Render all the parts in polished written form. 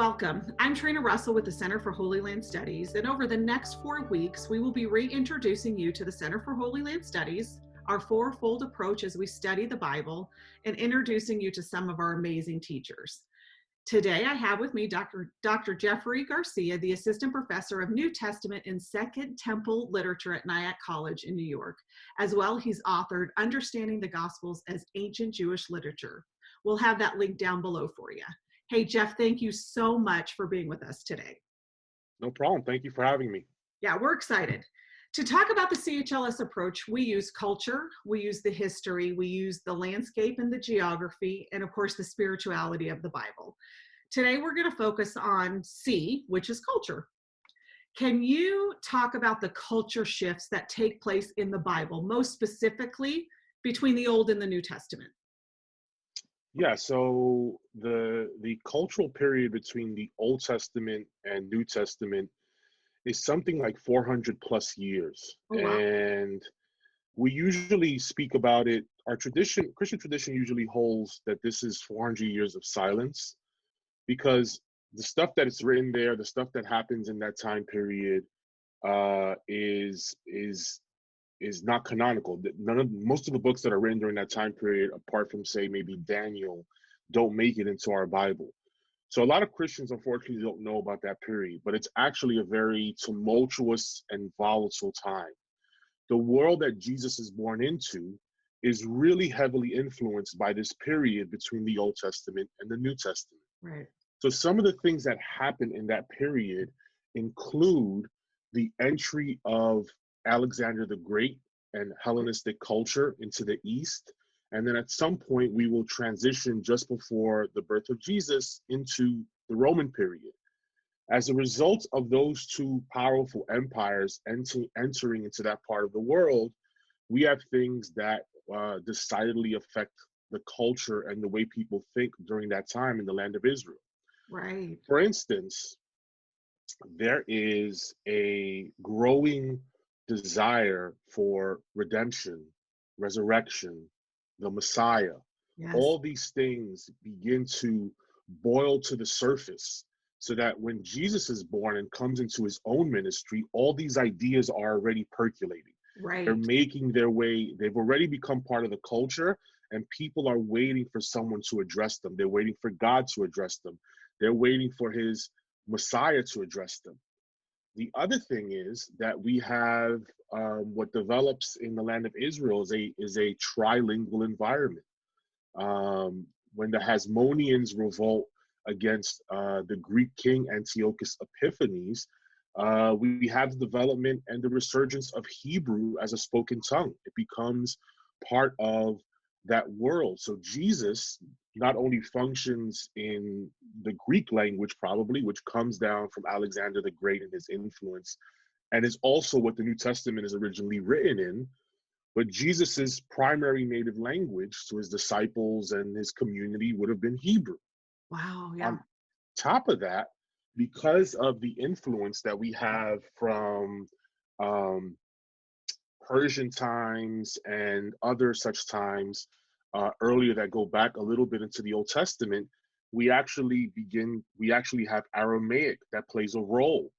Welcome. I'm Trina Russell with the Center for Holy Land Studies, and over the next 4 weeks, we will be reintroducing you to the Center for Holy Land Studies, our fourfold approach as we study the Bible, and introducing you to some of our amazing teachers. Today, I have with me Dr. Jeffrey Garcia, the Assistant Professor of New Testament and Second Temple Literature at Nyack College in New York. As well, he's authored Understanding the Gospels as Ancient Jewish Literature. We'll have that link down below for you. Hey, Jeff, thank you so much for being with us today. No problem. Thank you for having me. Yeah, we're excited. To talk about the CHLS approach, we use culture, we use the history, we use the landscape and the geography, and of course, the spirituality of the Bible. Today, we're going to focus on C, which is culture. Can you talk about the culture shifts that take place in the Bible, most specifically between the Old and the New Testament? Yeah, so the cultural period between the Old Testament and New Testament is something like 400 plus years. Oh, wow. And we usually speak about it. Our tradition, Christian tradition, usually holds that this is 400 years of silence, because the stuff that is written there, the stuff that happens in that time period, is not canonical. Most of the books that are written during that time period, apart from say maybe Daniel, don't make it into our Bible. So a lot of Christians unfortunately don't know about that period, but it's actually a very tumultuous and volatile time. The world that Jesus is born into is really heavily influenced by this period between the Old Testament and the New Testament. Right. So some of the things that happen in that period include the entry of Alexander the Great and Hellenistic culture into the East. And then at some point, we will transition just before the birth of Jesus into the Roman period. As a result of those two powerful empires entering into that part of the world, we have things that decidedly affect the culture and the way people think during that time in the land of Israel. Right. For instance, there is a growing desire for redemption, resurrection, the Messiah. Yes. All these things begin to boil to the surface, so that when Jesus is born and comes into his own ministry, all these ideas are already percolating. Right. They're making their way, they've already become part of the culture, and people are waiting for someone to address them. They're waiting for God to address them. They're waiting for his Messiah to address them. The other thing is that we have what develops in the land of Israel is a trilingual environment. When the Hasmoneans revolt against the Greek king Antiochus Epiphanes, we have the development and the resurgence of Hebrew as a spoken tongue. It becomes part of that world. So Jesus not only functions in the Greek language, probably, which comes down from Alexander the Great and his influence, and is also what the New Testament is originally written in, but Jesus's primary native language to his disciples and his community would have been Hebrew. Wow. Yeah. On top of that, because of the influence that we have from Persian times and other such times earlier that go back a little bit into the Old Testament, we actually have Aramaic that plays a role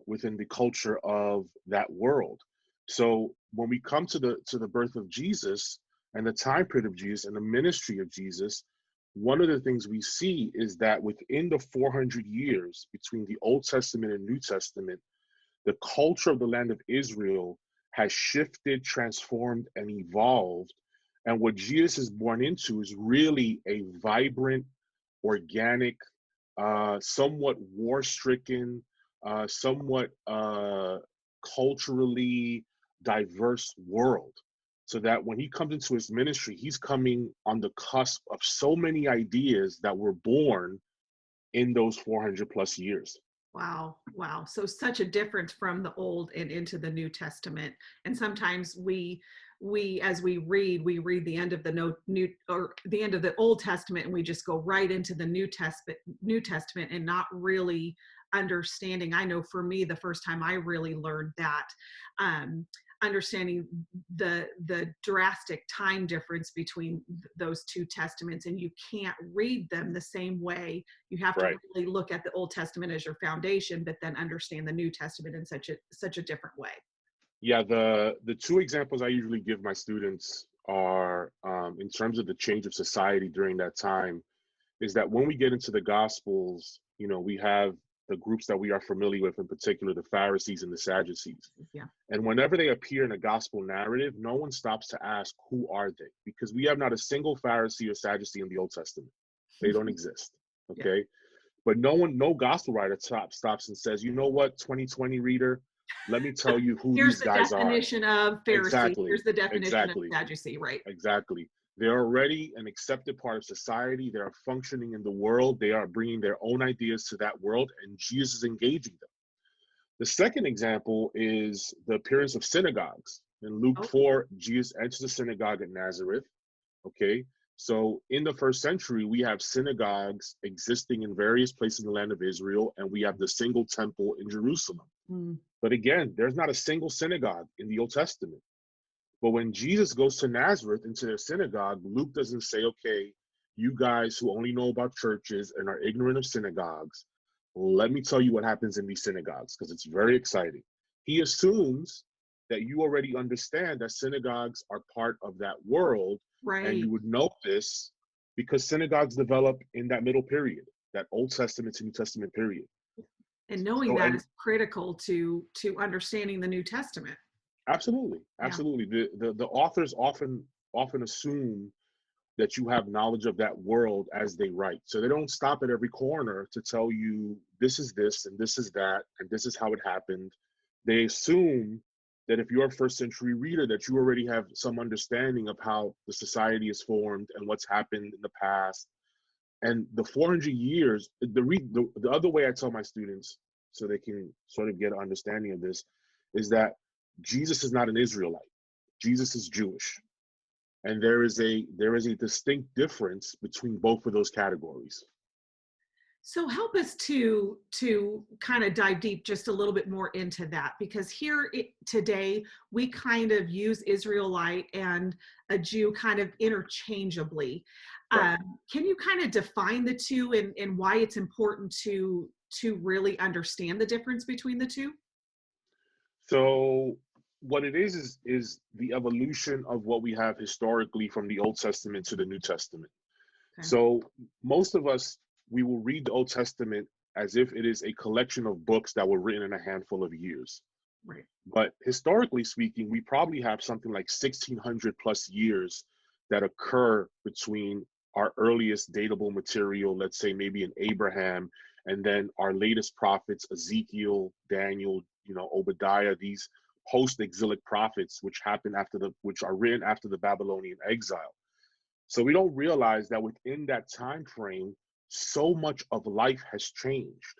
within the culture of that world. So when we come to the birth of Jesus and the time period of Jesus and the ministry of Jesus, one of the things we see is that within the 400 years between the Old Testament and New Testament, the culture of the land of Israel has shifted, transformed, and evolved. And what Jesus is born into is really a vibrant, organic, somewhat war-stricken, somewhat culturally diverse world. So that when he comes into his ministry, he's coming on the cusp of so many ideas that were born in those 400 plus years. Wow. Wow. So such a difference from the Old and into the New Testament. And sometimes we as we read the end of the end of the Old Testament, and we just go right into the New Testament and not really understanding. I know for me, the first time I really learned that, understanding the drastic time difference between those two testaments, and you can't read them the same way. You have to Right. really look at the Old Testament as your foundation, but then understand the New Testament in such a different way. Yeah, the two examples I usually give my students are, in terms of the change of society during that time, is that when we get into the Gospels, we have the groups that we are familiar with, in particular the Pharisees and the Sadducees. Yeah. And whenever they appear in a gospel narrative, no one stops to ask, who are they? Because we have not a single Pharisee or Sadducee in the Old Testament. They don't exist. Yeah. Okay. But no gospel writer stops and says, you know what, 2020 reader, let me tell you who Here's these the guys are. definition of Pharisee. Exactly. Here's the definition of Exactly. Sadducee, right? Exactly. They're already an accepted part of society. They are functioning in the world. They are bringing their own ideas to that world, and Jesus is engaging them. The second example is the appearance of synagogues. In Luke 4, Jesus enters the synagogue at Nazareth. Okay. So in the first century, we have synagogues existing in various places in the land of Israel, and we have the single temple in Jerusalem. But again, there's not a single synagogue in the Old Testament. But when Jesus goes to Nazareth into their synagogue, Luke doesn't say, okay, you guys who only know about churches and are ignorant of synagogues, let me tell you what happens in these synagogues, because it's very exciting. He assumes that you already understand that synagogues are part of that world. Right. And you would know this because synagogues develop in that middle period, that Old Testament to New Testament period. And knowing that is critical to understanding the New Testament. Absolutely. Absolutely. Yeah. The authors often assume that you have knowledge of that world as they write. So they don't stop at every corner to tell you this is this and this is that and this is how it happened. They assume that if you're a first century reader, that you already have some understanding of how the society is formed and what's happened in the past. And the 400 years, the other way I tell my students so they can sort of get an understanding of this is that Jesus is not an Israelite. Jesus is Jewish. And there is a distinct difference between both of those categories. So help us to kind of dive deep just a little bit more into that, because here today we kind of use Israelite and a Jew kind of interchangeably. Right. Can you kind of define the two and why it's important to really understand the difference between the two? So what it is the evolution of what we have historically from the Old Testament to the New Testament. Okay. So most of us, we will read the Old Testament as if it is a collection of books that were written in a handful of years. Right. But historically speaking, we probably have something like 1,600 plus years that occur between our earliest datable material, let's say maybe in Abraham, and then our latest prophets, Ezekiel, Daniel, Obadiah, these post-exilic prophets, which are written after the Babylonian exile. So we don't realize that within that time frame, so much of life has changed.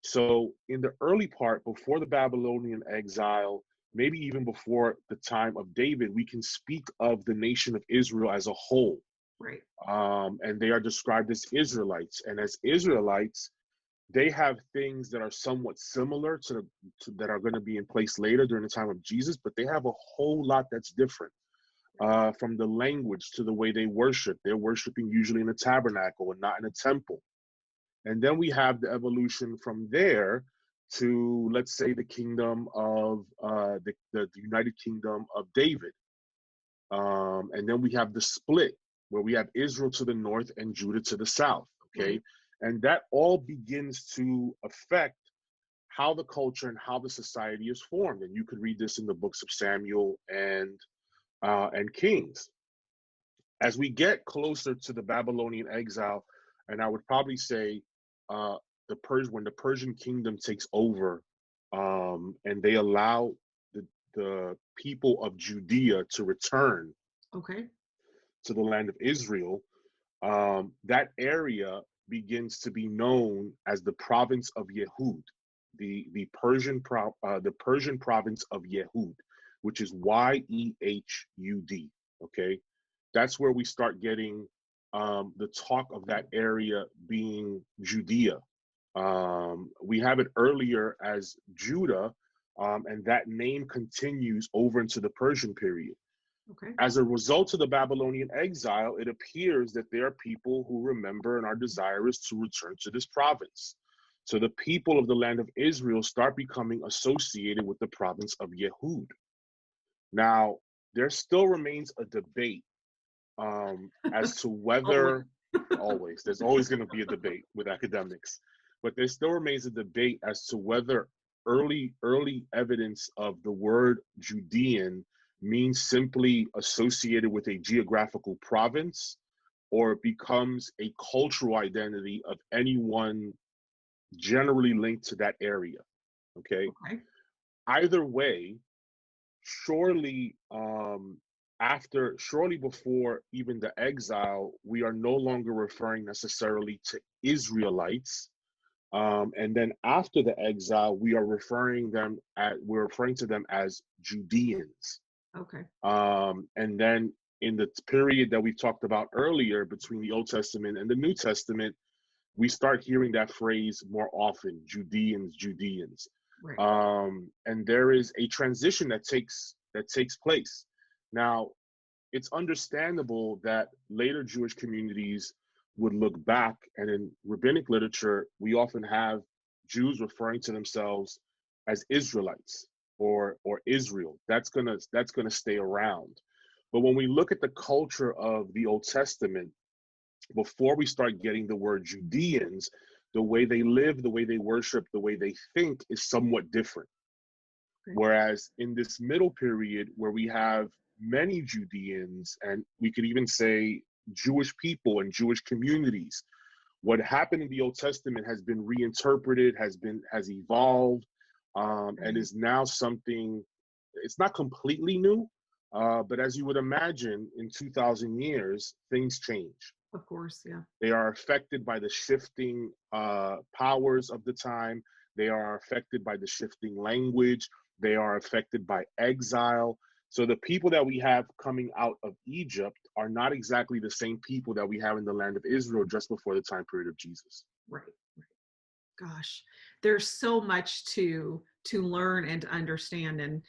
So in the early part, before the Babylonian exile, maybe even before the time of David, we can speak of the nation of Israel as a whole. Right. And they are described as Israelites. And as Israelites, they have things that are somewhat similar to that are going to be in place later during the time of Jesus, but they have a whole lot that's different. From the language to the way they worship. They're worshiping usually in a tabernacle and not in a temple. And then we have the evolution from there to, let's say, the kingdom of the United Kingdom of David. And then we have the split where we have Israel to the north and Judah to the south. Okay. Mm-hmm. And that all begins to affect how the culture and how the society is formed. And you could read this in the books of Samuel and Kings. As we get closer to the Babylonian exile, and I would probably say when the Persian kingdom takes over, and they allow the people of Judea to return to the land of Israel, that area begins to be known as the province of Yehud, the Persian province of Yehud, which is Yehud. Okay, that's where we start getting the talk of that area being Judea. We have it earlier as Judah, and that name continues over into the Persian period. Okay. As a result of the Babylonian exile, it appears that there are people who remember and are desirous to return to this province. So the people of the land of Israel start becoming associated with the province of Yehud. Now, there still remains a debate as to Always. whether, always, there's always going to be a debate with academics, but there still remains a debate as to whether early evidence of the word Judean means simply associated with a geographical province, or it becomes a cultural identity of anyone generally linked to that area. Okay. Okay. Either way, surely shortly before even the exile, we are no longer referring necessarily to Israelites. And then after the exile, we're referring to them as Judeans. Okay. And then in the period that we talked about earlier between the Old Testament and the New Testament, we start hearing that phrase more often, Judeans, Judeans. Right. And there is a transition that takes place. Now, it's understandable that later Jewish communities would look back, and in rabbinic literature, we often have Jews referring to themselves as Israelites or Israel. That's gonna stay around. But when we look at the culture of the Old Testament, before we start getting the word Judeans, the way they live, the way they worship, the way they think is somewhat different. Okay. Whereas in this middle period where we have many Judeans, and we could even say Jewish people and Jewish communities, what happened in the Old Testament has been reinterpreted, has evolved, and is now something. It's not completely new, but as you would imagine, in 2,000 years, things change. Of course, yeah. They are affected by the shifting powers of the time. They are affected by the shifting language. They are affected by exile. So the people that we have coming out of Egypt are not exactly the same people that we have in the land of Israel just before the time period of Jesus. Right. Gosh, there's so much to learn and to understand, and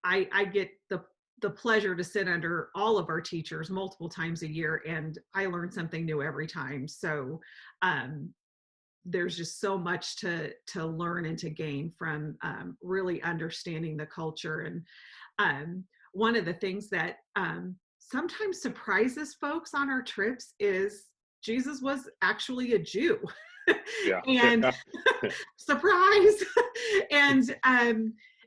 I get the pleasure to sit under all of our teachers multiple times a year, and I learn something new every time. So there's just so much to learn and to gain from really understanding the culture. And one of the things that sometimes surprises folks on our trips is Jesus was actually a Jew. Yeah. And surprise. And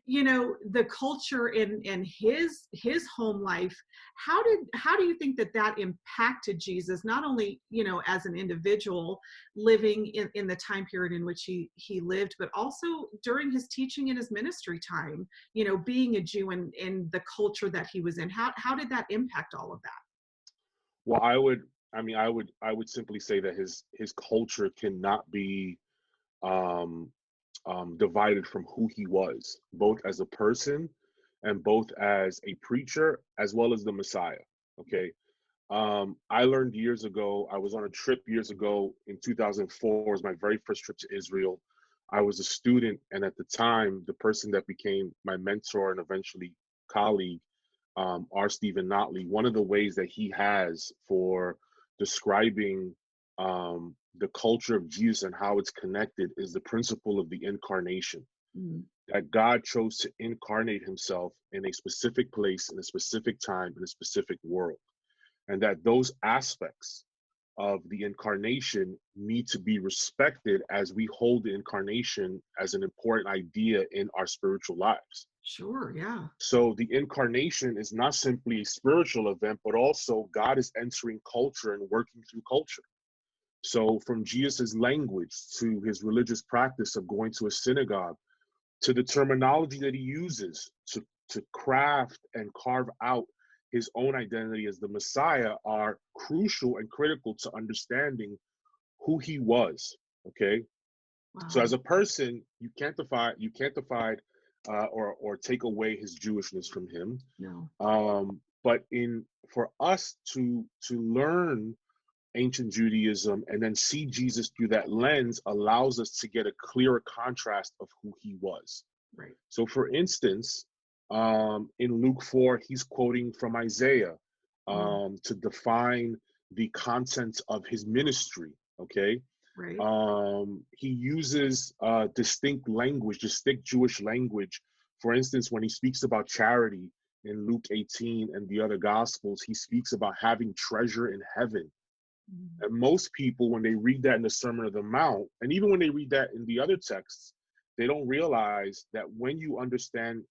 the culture in his home life, how do you think that impacted Jesus, not only as an individual living in the time period in which he lived, but also during his teaching and his ministry time, being a Jew in the culture that he was in? How did that impact all of that? Well, I would simply say that his culture cannot be um, divided from who he was, both as a person and both as a preacher, as well as the Messiah. Okay. I learned years ago, I was on a trip years ago in 2004, was my very first trip to Israel. I was a student, and at the time, the person that became my mentor and eventually colleague, R. Stephen Notley, one of the ways that he has for describing the culture of Jesus and how it's connected is the principle of the incarnation. Mm. That God chose to incarnate himself in a specific place, in a specific time, in a specific world. And that those aspects of the incarnation need to be respected as we hold the incarnation as an important idea in our spiritual lives. Sure, yeah. So the incarnation is not simply a spiritual event, but also God is entering culture and working through culture. So from Jesus' language to his religious practice of going to a synagogue, to the terminology that he uses to craft and carve out his own identity as the Messiah, are crucial and critical to understanding who he was. Okay. So Wow. as a person, you can't divide or take away his Jewishness from him. No. But for us to learn ancient Judaism and then see Jesus through that lens allows us to get a clearer contrast of who he was. Right. So, for instance, in Luke 4, he's quoting from Isaiah Mm, to define the contents of his ministry. Okay. right. He uses distinct language, distinct Jewish language. For instance, when he speaks about charity in Luke 18 and the other gospels, he speaks about having treasure in heaven. Mm, And most people, when they read that in the Sermon on the Mount, and even when they read that in the other texts, they don't realize that when you understand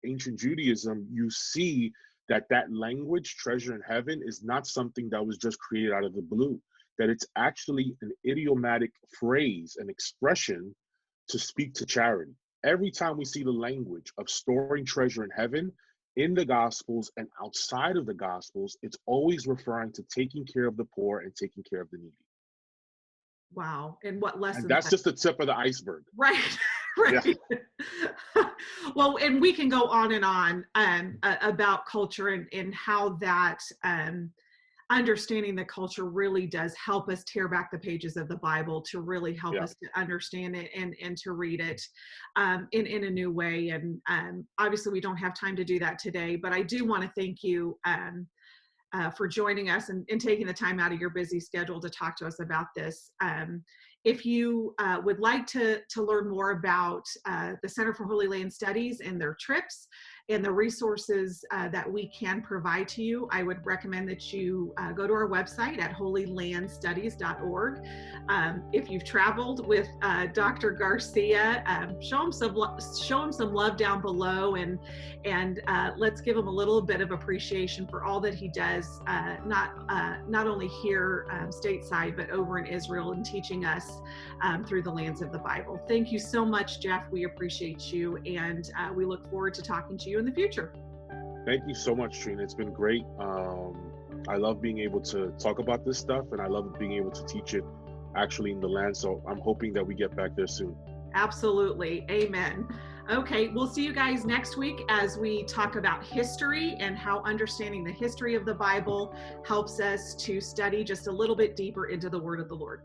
ancient Judaism, you see that that language, treasure in heaven, is not something that was just created out of the blue, that it's actually an idiomatic phrase, an expression to speak to charity. Every time we see the language of storing treasure in heaven in the Gospels and outside of the Gospels, it's always referring to taking care of the poor and taking care of the needy. wow. And what And lessons that's just the tip of the iceberg. right. Yeah, Right. Well, and we can go on and on about culture and how that understanding the culture really does help us tear back the pages of the Bible to really help yeah, us to understand it and to read it in a new way. And obviously, we don't have time to do that today, but I do want to thank you for joining us and taking the time out of your busy schedule to talk to us about this. If you would like to learn more about the Center for Holy Land Studies and their trips and the resources that we can provide to you, I would recommend that you go to our website at holylandstudies.org. If you've traveled with Dr. Garcia, show him some love down below, and let's give him a little bit of appreciation for all that he does, not only here stateside, but over in Israel and teaching us through the lands of the Bible. Thank you so much, Jeff. We appreciate you, and we look forward to talking to you in the future. thank you so much, Trina. It's been great. I love being able to talk about this stuff, and I love being able to teach it actually in the land. So I'm hoping that we get back there soon. Absolutely. Amen. Okay, we'll see you guys next week as we talk about history and how understanding the history of the Bible helps us to study just a little bit deeper into the Word of the Lord.